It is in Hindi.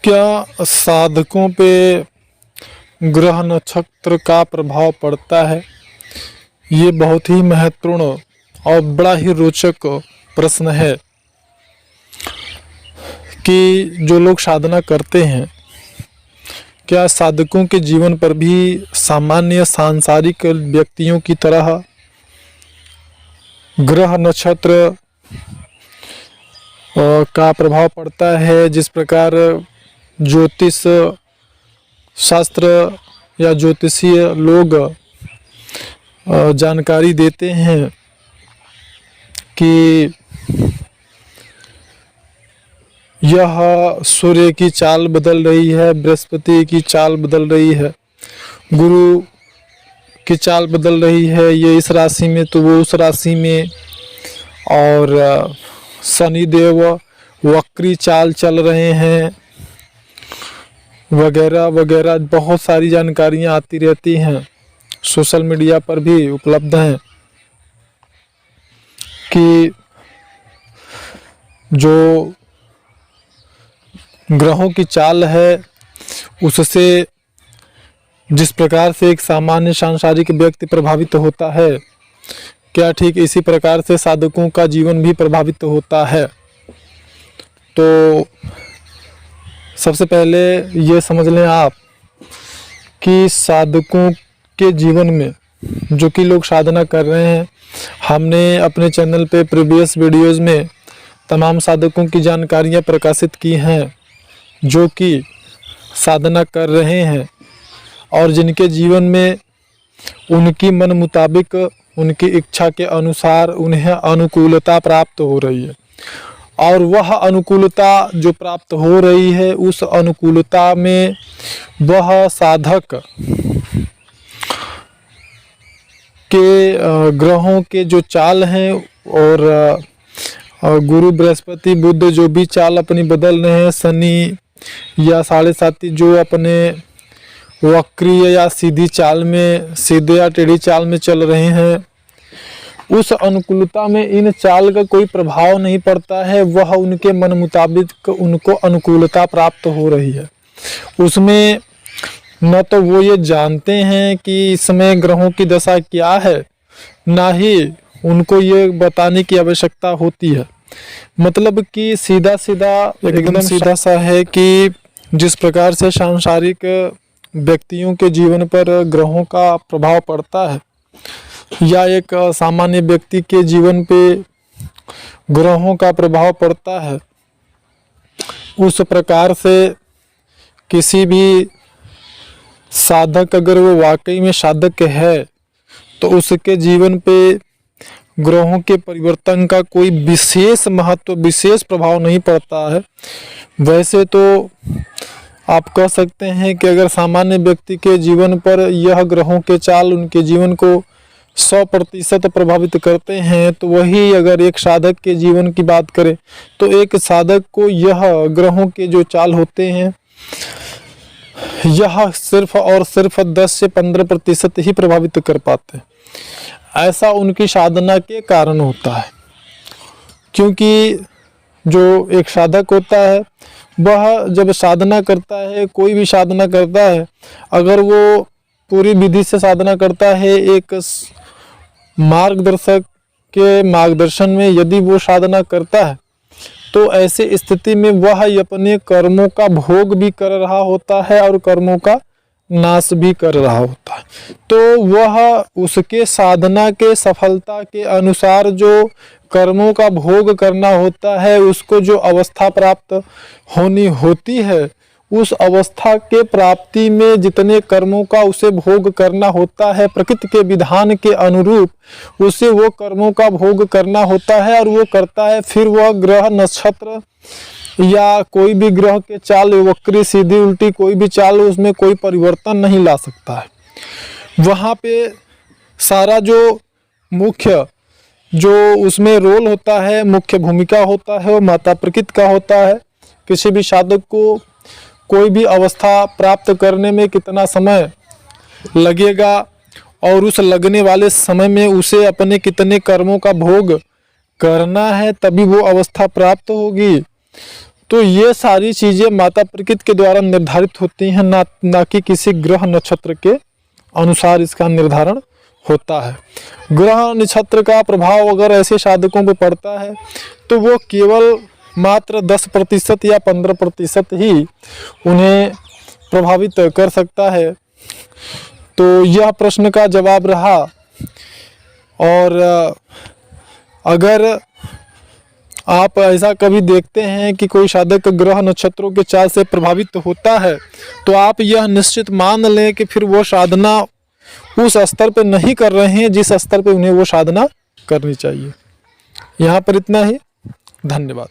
क्या साधकों पे ग्रह नक्षत्र का प्रभाव पड़ता है? ये बहुत ही महत्वपूर्ण और बड़ा ही रोचक प्रश्न है कि जो लोग साधना करते हैं, क्या साधकों के जीवन पर भी सामान्य सांसारिक व्यक्तियों की तरह ग्रह नक्षत्र का प्रभाव पड़ता है? जिस प्रकार ज्योतिष शास्त्र या ज्योतिषीय लोग जानकारी देते हैं कि यह सूर्य की चाल बदल रही है, बृहस्पति की चाल बदल रही है, गुरु की चाल बदल रही है, ये इस राशि में तो वो उस राशि में, और शनिदेव वक्री चाल चल रहे हैं वगैरह वगैरह। बहुत सारी जानकारियाँ आती रहती हैं, सोशल मीडिया पर भी उपलब्ध हैं कि जो ग्रहों की चाल है उससे जिस प्रकार से एक सामान्य सांसारिक व्यक्ति प्रभावित होता है, क्या ठीक इसी प्रकार से साधकों का जीवन भी प्रभावित होता है? तो सबसे पहले ये समझ लें आप कि साधकों के जीवन में जो कि लोग साधना कर रहे हैं, हमने अपने चैनल पे प्रीवियस वीडियोस में तमाम साधकों की जानकारियाँ प्रकाशित की हैं जो कि साधना कर रहे हैं और जिनके जीवन में उनकी मन मुताबिक, उनकी इच्छा के अनुसार उन्हें अनुकूलता प्राप्त हो रही है। और वह अनुकूलता जो प्राप्त हो रही है, उस अनुकूलता में वह साधक के ग्रहों के जो चाल हैं और गुरु बृहस्पति बुध जो भी चाल अपनी बदल रहे हैं, शनि या 7.5 जो अपने वक्रीय या सीधी चाल में, सीधे या टेढ़ी चाल में चल रहे हैं, उस अनुकूलता में इन चाल का कोई प्रभाव नहीं पड़ता है। वह उनके मन मुताबिक उनको अनुकूलता प्राप्त हो रही है। उसमें न तो वो ये जानते हैं कि इसमें ग्रहों की दशा क्या है, ना ही उनको ये बताने की आवश्यकता होती है। मतलब कि सीधा सीधा एकदम सीधा सा है कि जिस प्रकार से सांसारिक व्यक्तियों के जीवन पर ग्रहों का प्रभाव पड़ता है या एक सामान्य व्यक्ति के जीवन पे ग्रहों का प्रभाव पड़ता है, उस प्रकार से किसी भी साधक, अगर वो वाकई में साधक है, तो उसके जीवन पे ग्रहों के परिवर्तन का कोई विशेष महत्व, विशेष प्रभाव नहीं पड़ता है। वैसे तो आप कह सकते हैं कि अगर सामान्य व्यक्ति के जीवन पर यह ग्रहों के चाल उनके जीवन को 100% प्रभावित करते हैं, तो वही अगर एक साधक के जीवन की बात करें तो एक साधक को यह ग्रहों के जो चाल होते हैं, यह सिर्फ और सिर्फ 10 से 15% ही प्रभावित कर पाते हैं। ऐसा उनकी साधना के कारण होता है, क्योंकि जो एक साधक होता है वह जब साधना करता है, कोई भी साधना करता है, अगर वो पूरी विधि से साधना करता है, एक मार्गदर्शक के मार्गदर्शन में यदि वो साधना करता है, तो ऐसे स्थिति में वह अपने कर्मों का भोग भी कर रहा होता है और कर्मों का नाश भी कर रहा होता है। तो वह उसके साधना के सफलता के अनुसार जो कर्मों का भोग करना होता है, उसको जो अवस्था प्राप्त होनी होती है, उस अवस्था के प्राप्ति में जितने कर्मों का उसे भोग करना होता है, प्रकृति के विधान के अनुरूप उसे वो कर्मों का भोग करना होता है और वो करता है। फिर वह ग्रह नक्षत्र या कोई भी ग्रह के चाल, वक्री सीधी उल्टी कोई भी चाल, उसमें कोई परिवर्तन नहीं ला सकता है। वहाँ पे सारा जो मुख्य जो उसमें रोल होता है, मुख्य भूमिका होता है, वो माता प्रकृति का होता है। किसी भी साधक को कोई भी अवस्था प्राप्त करने में कितना समय लगेगा और उस लगने वाले समय में उसे अपने कितने कर्मों का भोग करना है, तभी वो अवस्था प्राप्त होगी। तो ये सारी चीज़ें माता प्रकृति के द्वारा निर्धारित होती हैं, ना कि किसी ग्रह नक्षत्र के अनुसार इसका निर्धारण होता है। ग्रह नक्षत्र का प्रभाव अगर ऐसे साधकों पर पड़ता है तो वो केवल मात्र 10% या 15% ही उन्हें प्रभावित कर सकता है। तो यह प्रश्न का जवाब रहा। और अगर आप ऐसा कभी देखते हैं कि कोई साधक ग्रह नक्षत्रों के चाल से प्रभावित होता है तो आप यह निश्चित मान लें कि फिर वो साधना उस स्तर पे नहीं कर रहे हैं जिस स्तर पे उन्हें वो साधना करनी चाहिए। यहाँ पर इतना ही। धन्यवाद।